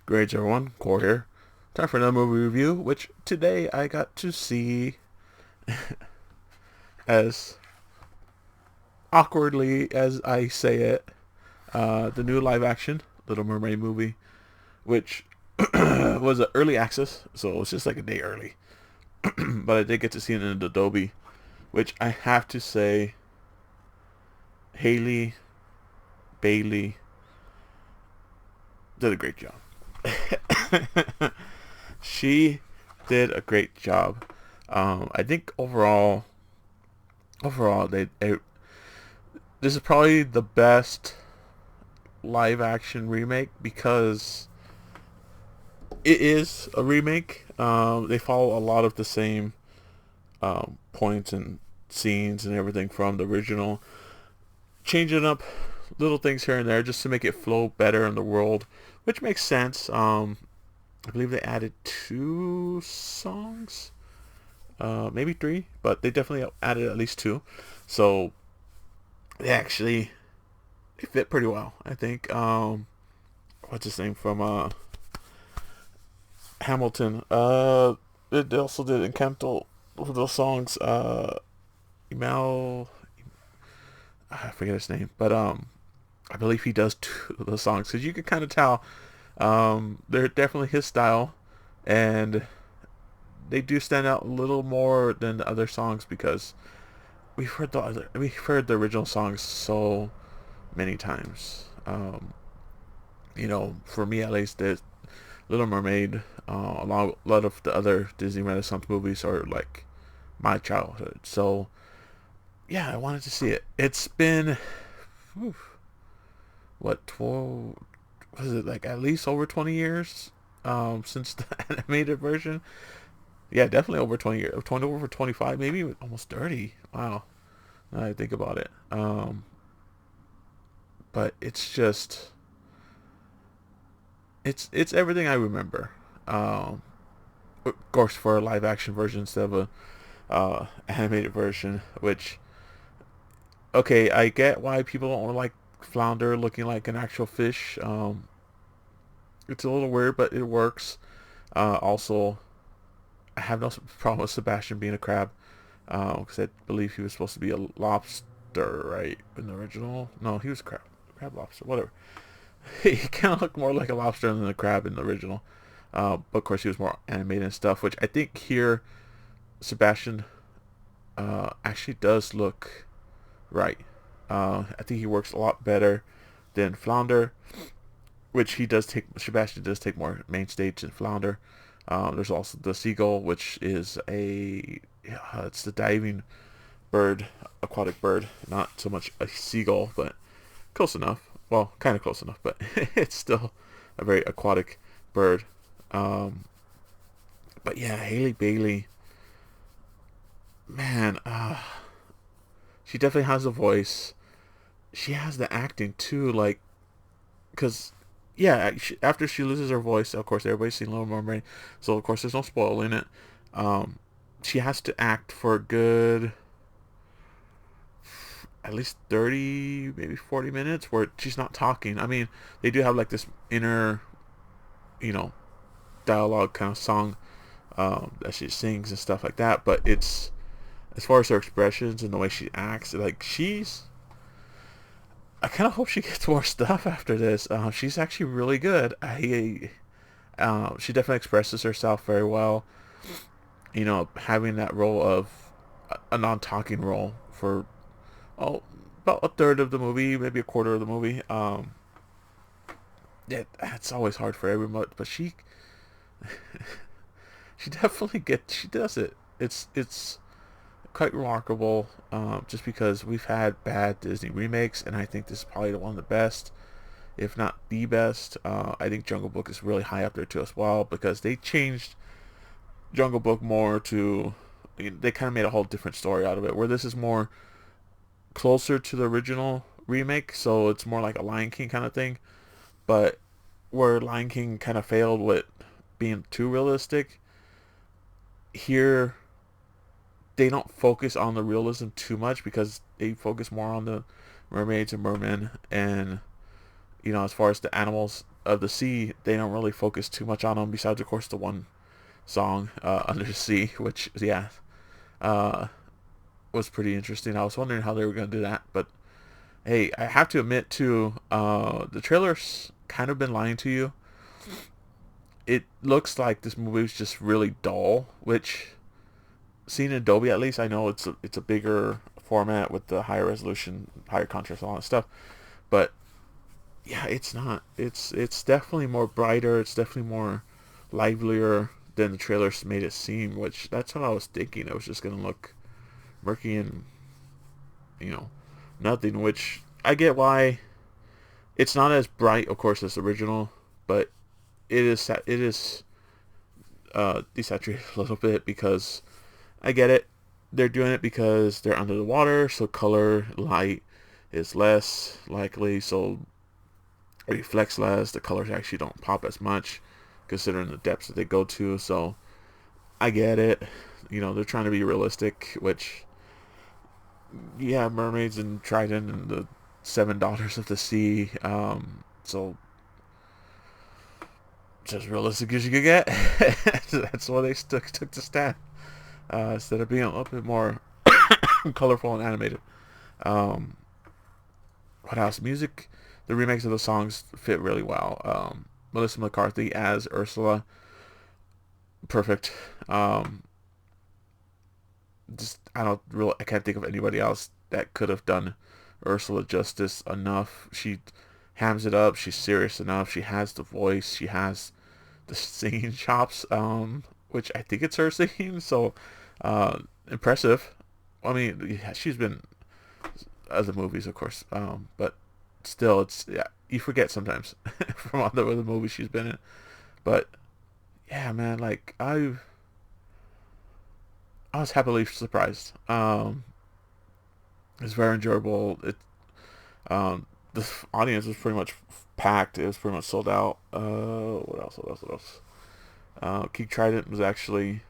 Grades are one, Core here. Time for another movie review, which today I got to see as awkwardly as I say it, the new live action Little Mermaid movie, which was an early access, so it was just like a day early. But I did get to see it in Adobe, which I have to say, Haley Bailey did a great job. She did a great job. I think overall, this is probably the best live action remake because it is a remake. They follow a lot of the same points and scenes and everything from the original, changing up little things here and there just to make it flow better in the world, which makes sense. I believe they added two songs, maybe three, but they definitely added at least two. So they fit pretty well. I think. What's his name from Hamilton? They also did Encanto with those songs. Email, I forget his name, but I believe he does two of those songs because you can kind of tell they're definitely his style, and they do stand out a little more than the other songs because we've heard the original songs so many times. For me at least, the Little Mermaid, a lot of the other Disney Renaissance movies are like my childhood. So yeah, I wanted to see it. It's been whew, what 12 was it, like at least over 20 years since the animated version. Yeah, definitely over 20 years. 20 over 25, maybe almost 30. Wow. Now I think about it. But it's just it's everything I remember. Of course, for a live action version instead of a animated version. Which, okay, I get why people don't like flounder looking like an actual fish. It's a little weird, but it works. Also, I have no problem with Sebastian being a crab, because I believe he was supposed to be a lobster, right, in the original. No, he was crab lobster, whatever. He kind of looked more like a lobster than a crab in the original. But of course, he was more animated and stuff, which I think here Sebastian actually does look right. I think he works a lot better than Flounder, which Sebastian does take more main stage than Flounder. There's also the seagull, which is it's the diving bird, aquatic bird, not so much a seagull, but close enough. Well, kind of close enough, but it's still a very aquatic bird. Um, but yeah, Haley Bailey, man, she definitely has a voice. She has the acting too, like, because yeah, after she loses her voice, of course everybody's seen Little Mermaid, so of course there's no spoiling it. Um, she has to act for a good at least 30, maybe 40 minutes where she's not talking. I mean, they do have like this inner, you know, dialogue kind of song that she sings and stuff like that, but it's as far as her expressions and the way she acts, like I kind of hope she gets more stuff after this. She's actually really good. She definitely expresses herself very well. Having that role of a non-talking role for oh about a third of the movie, maybe a quarter of the movie. Yeah, it's always hard for everyone, but she definitely she does it. It's quite remarkable, just because we've had bad Disney remakes, and I think this is probably one of the best, if not the best. I think Jungle Book is really high up there too as well because they changed Jungle Book more to they kind of made a whole different story out of it. Where this is more closer to the original remake, so it's more like a Lion King kind of thing. But where Lion King kind of failed with being too realistic, here they don't focus on the realism too much because they focus more on the mermaids and mermen, and as far as the animals, of the sea, they don't really focus too much on them. Besides, of course, the one song, Under the Sea, which yeah, uh, was pretty interesting. I was wondering how they were gonna do that, but hey, I have to admit too, the trailer's kind of been lying to you. It looks like this movie was just really dull, which seen in Adobe at least, I know it's a bigger format with the higher resolution, higher contrast, all that stuff. But yeah, it's not. It's definitely more brighter. It's definitely more livelier than the trailers made it seem. Which that's what I was thinking. It was just gonna look murky and you know nothing. Which I get why it's not as bright, of course, as the original, but it is desaturated a little bit because I get it. They're doing it because they're under the water, so color light is less likely, so it reflects less. The colors actually don't pop as much, considering the depths that they go to. So I get it. They're trying to be realistic, which yeah, mermaids and trident and the seven daughters of the sea. So just realistic as you could get. That's why they took to stand. Instead of being a little bit more colorful and animated. Um, what else? Music. The remakes of the songs fit really well. Melissa McCarthy as Ursula, perfect. Just I can't think of anybody else that could have done Ursula justice enough. She hams it up. She's serious enough. She has the voice. She has the singing chops. Which I think it's her singing. So, impressive. I mean, yeah, she's been other movies, of course. But still, it's yeah, you forget sometimes from other movies she's been in. But yeah, man, like I was happily surprised. It's very enjoyable. The audience was pretty much packed. It was pretty much sold out. What else? What else? What else? King Trident was actually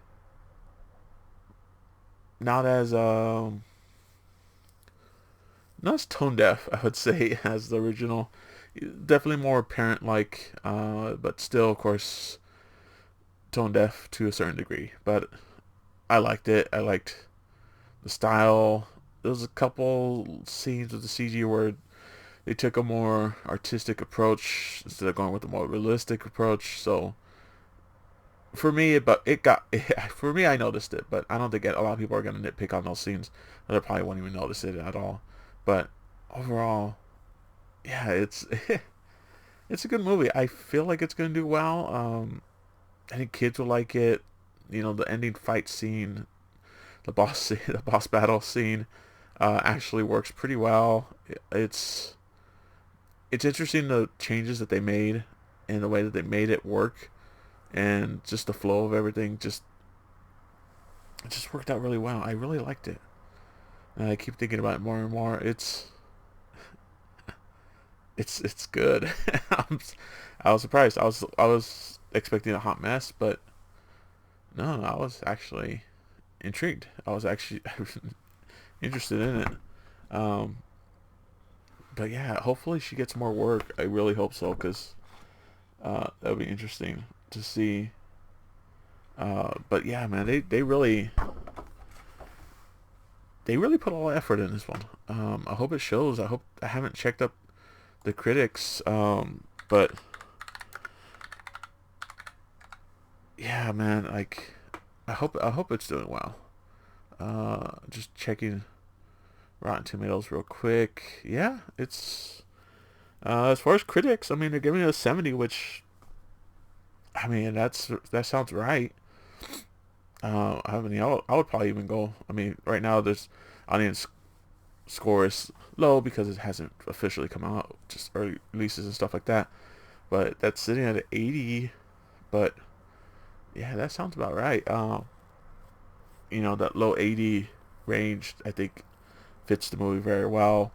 not as not as tone deaf, I would say, as the original. Definitely more parent like, but still, of course, tone deaf to a certain degree. But I liked it. I liked the style. There was a couple scenes with the CG where they took a more artistic approach instead of going with a more realistic approach. So for me, for me, I noticed it, but I don't think a lot of people are gonna nitpick on those scenes. They probably won't even notice it at all. But overall, yeah, it's it's a good movie. I feel like it's gonna do well. I think kids will like it. The ending fight scene, the boss battle scene, actually works pretty well. It's it's interesting the changes that they made and the way that they made it work, and just the flow of everything. It just worked out really well. I really liked it. And I keep thinking about it more and more. It's good. I was surprised. I was expecting a hot mess, but no, I was actually intrigued. I was actually interested in it. Um, but yeah, hopefully she gets more work. I really hope so, because that would be interesting to see. But yeah, man, they really put a lot of effort in this one. I hope it shows. I haven't checked up the critics, but yeah, man, like I hope it's doing well. Just checking Rotten Tomatoes real quick. Yeah, it's as far as critics, I mean, they're giving it a 70, which I mean that sounds right. I would probably even go. I mean, right now there's audience score is low because it hasn't officially come out, just early releases and stuff like that. But that's sitting at an 80. But yeah, that sounds about right. That low 80 range, I think, fits the movie very well.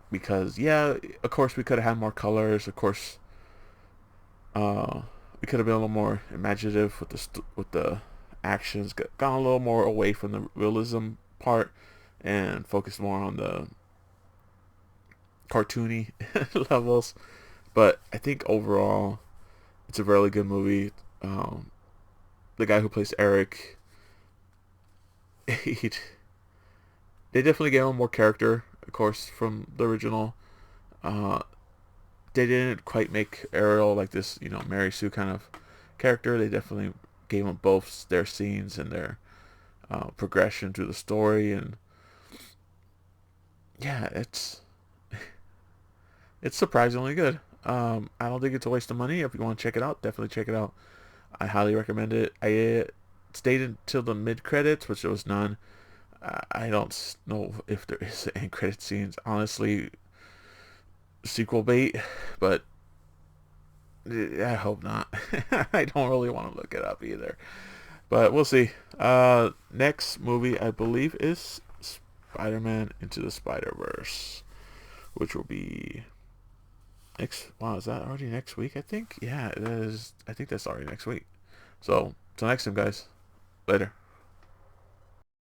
Because yeah, of course we could have had more colors. Of course, uh, we could have been a little more imaginative with the actions. Gone a little more away from the realism part and focused more on the cartoony levels. But I think overall, it's a really good movie. The guy who plays Eric, he, they definitely gave him more character, of course, from the original. Uh, they didn't quite make Ariel like this, Mary Sue kind of character. They definitely gave them both their scenes and their progression through the story, and yeah, it's surprisingly good. I don't think it's a waste of money. If you want to check it out, definitely check it out. I highly recommend it. I stayed until the mid credits, which there was none. I don't know if there is end credit scenes. Honestly, sequel bait, but I hope not. I don't really want to look it up either, but we'll see. Next movie I believe is Spider-Man Into the Spider-Verse, which will be next. Wow, is that already next week? I think. Yeah, it is. I think that's already next week. So, till next time, guys. Later.